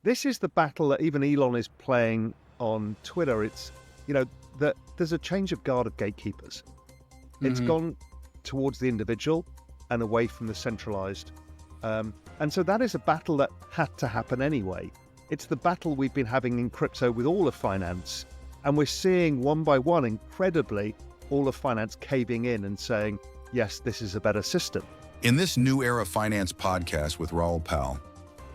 This is the battle that even Elon is playing on Twitter. It's, that there's a change of guard of gatekeepers. It's gone towards the individual and away from the centralized. And so that is a battle that had to happen anyway. It's the battle we've been having in crypto with all of finance. And we're seeing one by one, incredibly, all of finance caving in and saying, yes, this is a better system. In this New Era Finance podcast with Raoul,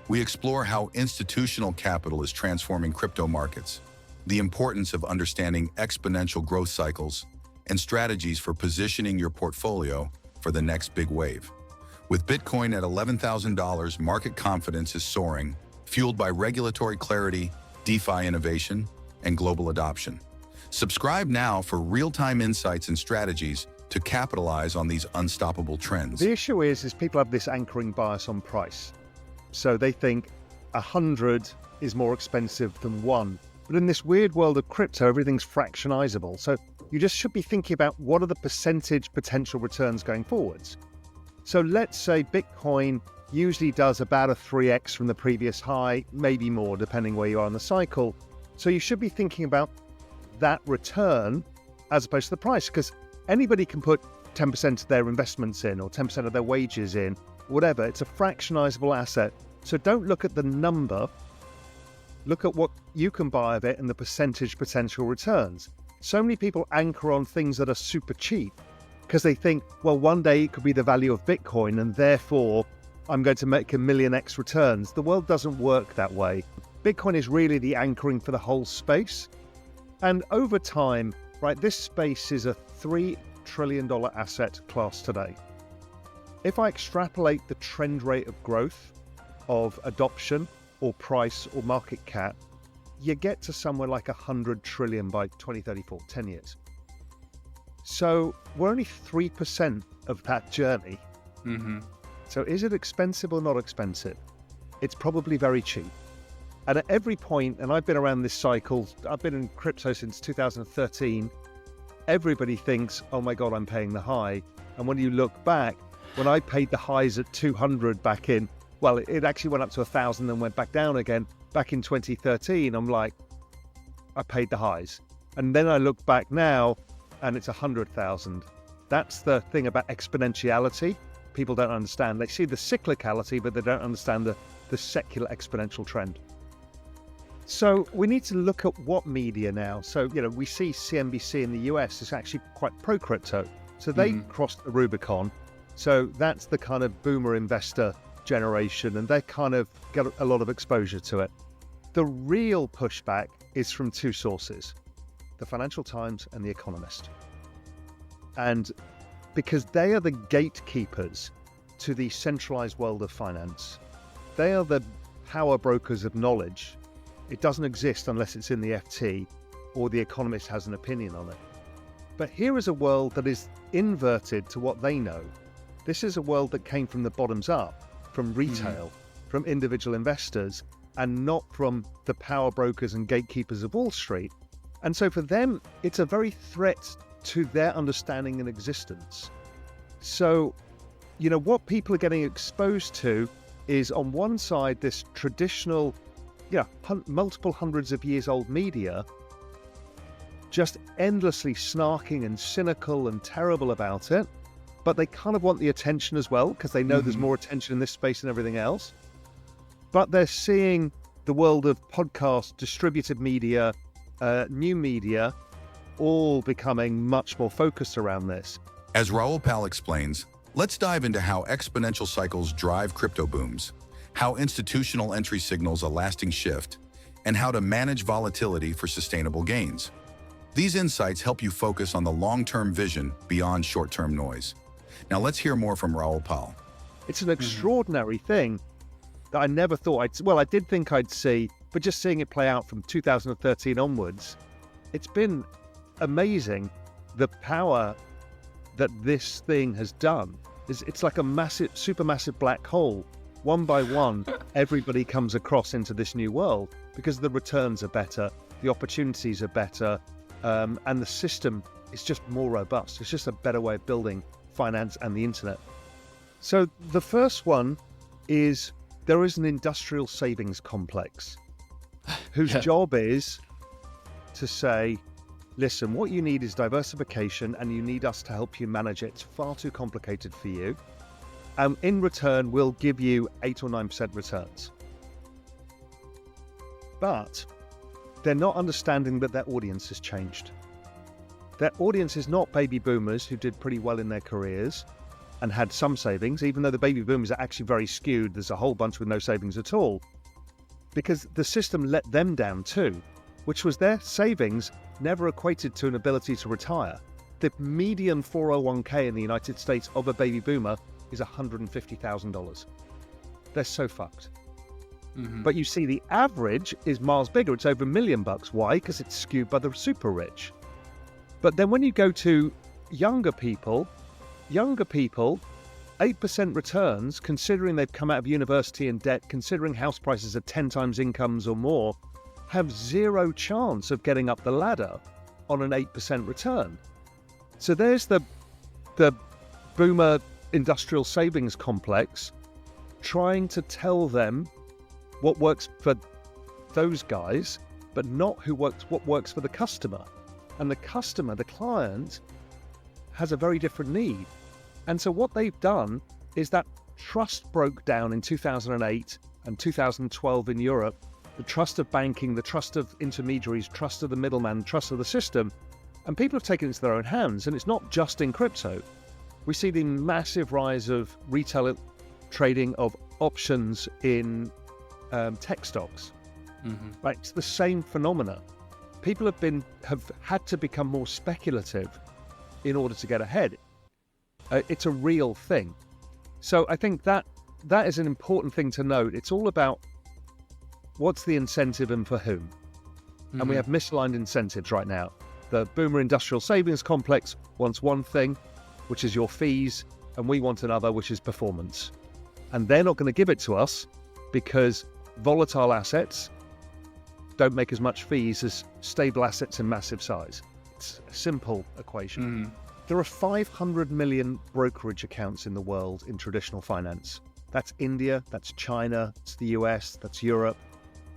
we explore how institutional capital is transforming crypto markets, the importance of understanding exponential growth cycles, and strategies for positioning your portfolio for the next big wave. With Bitcoin at $11,000, market confidence is soaring, fueled by regulatory clarity, DeFi innovation, and global adoption. Subscribe now for real-time insights and strategies to capitalize on these unstoppable trends. The issue is people have this anchoring bias on price. So they think 100 is more expensive than 1. But in this weird world of crypto, everything's fractionizable. So you just should be thinking about what are the percentage potential returns going forwards. So let's say Bitcoin usually does about a 3x from the previous high, maybe more, depending where you are in the cycle. So you should be thinking about that return as opposed to the price, because anybody can put 10% of their investments in or 10% of their wages in, whatever. It's a fractionizable asset. So don't look at the number, look at what you can buy of it and the percentage potential returns. So many people anchor on things that are super cheap because they think, well, one day it could be the value of Bitcoin and therefore I'm going to make 1,000,000x returns. The world doesn't work that way. Bitcoin is really the anchoring for the whole space. And over time, right, this space is a $3 trillion asset class today. If I extrapolate the trend rate of growth of adoption or price or market cap, you get to somewhere like 100 trillion by 2034, 10 years. So we're only 3% of that journey. So is it expensive or not expensive? It's probably very cheap. And at every point, and I've been around this cycle, I've been in crypto since 2013, everybody thinks, oh my God, I'm paying the high. And when you look back, when I paid the highs at 200 back in, well, it actually went up to 1,000 and went back down again. Back in 2013, I'm like, I paid the highs. And then I look back now and it's 100,000. That's the thing about exponentiality. People don't understand. They see the cyclicality, but they don't understand the secular exponential trend. So we need to look at what media now. So, we see CNBC in the US is actually quite pro-crypto. So they crossed the Rubicon. So that's the kind of boomer investor generation, and they kind of get a lot of exposure to it. The real pushback is from two sources, the Financial Times and The Economist. And because they are the gatekeepers to the centralized world of finance, they are the power brokers of knowledge. It doesn't exist unless it's in the FT or The Economist has an opinion on it. But here is a world that is inverted to what they know. This is a world that came from the bottoms up, from retail, from individual investors, and not from the power brokers and gatekeepers of Wall Street. And so for them, it's a very threat to their understanding and existence. So, what people are getting exposed to is on one side, this traditional, multiple hundreds of years old media, just endlessly snarking and cynical and terrible about it. But they kind of want the attention as well, because they know there's more attention in this space than everything else. But they're seeing the world of podcast, distributed media, new media, all becoming much more focused around this. As Raoul explains, let's dive into how exponential cycles drive crypto booms, how institutional entry signals a lasting shift, and how to manage volatility for sustainable gains. These insights help you focus on the long-term vision beyond short-term noise. Now let's hear more from Raoul. It's an extraordinary thing that I never thought I did think I'd see, but just seeing it play out from 2013 onwards, it's been amazing the power that this thing has done. It's like a massive, supermassive black hole. One by one, everybody comes across into this new world because the returns are better, the opportunities are better, and the system is just more robust. It's just a better way of building finance and the internet. So the first one is there is an industrial savings complex whose Yeah. job is to say, listen, what you need is diversification and you need us to help you manage it. It's far too complicated for you. In return, we'll give you 8 or 9% returns. But they're not understanding that their audience has changed. Their audience is not baby boomers who did pretty well in their careers and had some savings, even though the baby boomers are actually very skewed. There's a whole bunch with no savings at all, because the system let them down too, which was their savings never equated to an ability to retire. The median 401k in the United States of a baby boomer is $150,000. They're so fucked. But you see the average is miles bigger. It's over $1 million. Why? Because it's skewed by the super rich. But then when you go to younger people, 8% returns, considering they've come out of university in debt, considering house prices are 10 times incomes or more, have zero chance of getting up the ladder on an 8% return. So there's the boomer industrial savings complex trying to tell them what works for those guys, but not what works for the customer. And the customer, the client, has a very different need. And so what they've done is that trust broke down in 2008 and 2012 in Europe. The trust of banking, the trust of intermediaries, trust of the middleman, trust of the system. And people have taken it into their own hands. And it's not just in crypto. We see the massive rise of retail trading of options in tech stocks. Right? It's the same phenomena. People have had to become more speculative in order to get ahead. It's a real thing. So I think that is an important thing to note. It's all about what's the incentive and for whom. And we have misaligned incentives right now. The boomer industrial savings complex wants one thing, which is your fees, and we want another, which is performance. And they're not going to give it to us because volatile assets don't make as much fees as stable assets in massive size. It's a simple equation. There are 500 million brokerage accounts in the world in traditional finance. That's India, that's China, it's the US, that's Europe.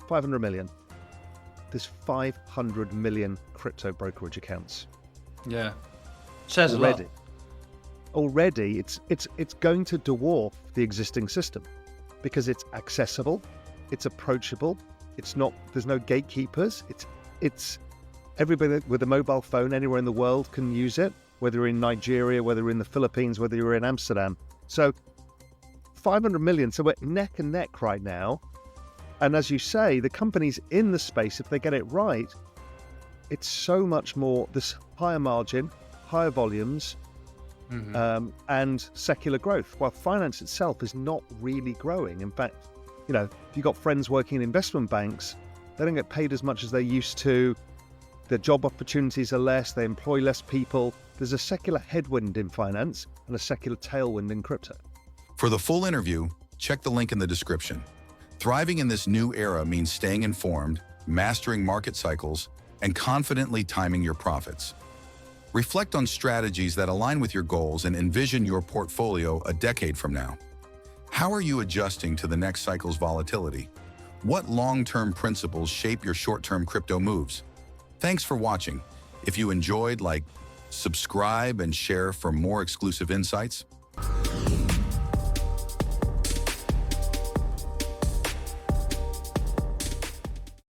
500 million. There's 500 million crypto brokerage accounts. Yeah. Says already. a lot. Already, it's going to dwarf the existing system because it's accessible, it's approachable, there's no gatekeepers. It's everybody with a mobile phone anywhere in the world can use it, whether you're in Nigeria, whether you're in the Philippines, whether you're in Amsterdam. So 500 million. So we're neck and neck right now. And as you say, the companies in the space, if they get it right, it's so much more, this higher margin, higher volumes, and secular growth, while finance itself is not really growing. In fact, if you've got friends working in investment banks, they don't get paid as much as they used to. Their job opportunities are less, they employ less people. There's a secular headwind in finance and a secular tailwind in crypto. For the full interview, check the link in the description. Thriving in this new era means staying informed, mastering market cycles, and confidently timing your profits. Reflect on strategies that align with your goals and envision your portfolio a decade from now. How are you adjusting to the next cycle's volatility? What long-term principles shape your short-term crypto moves? Thanks for watching. If you enjoyed, subscribe and share for more exclusive insights.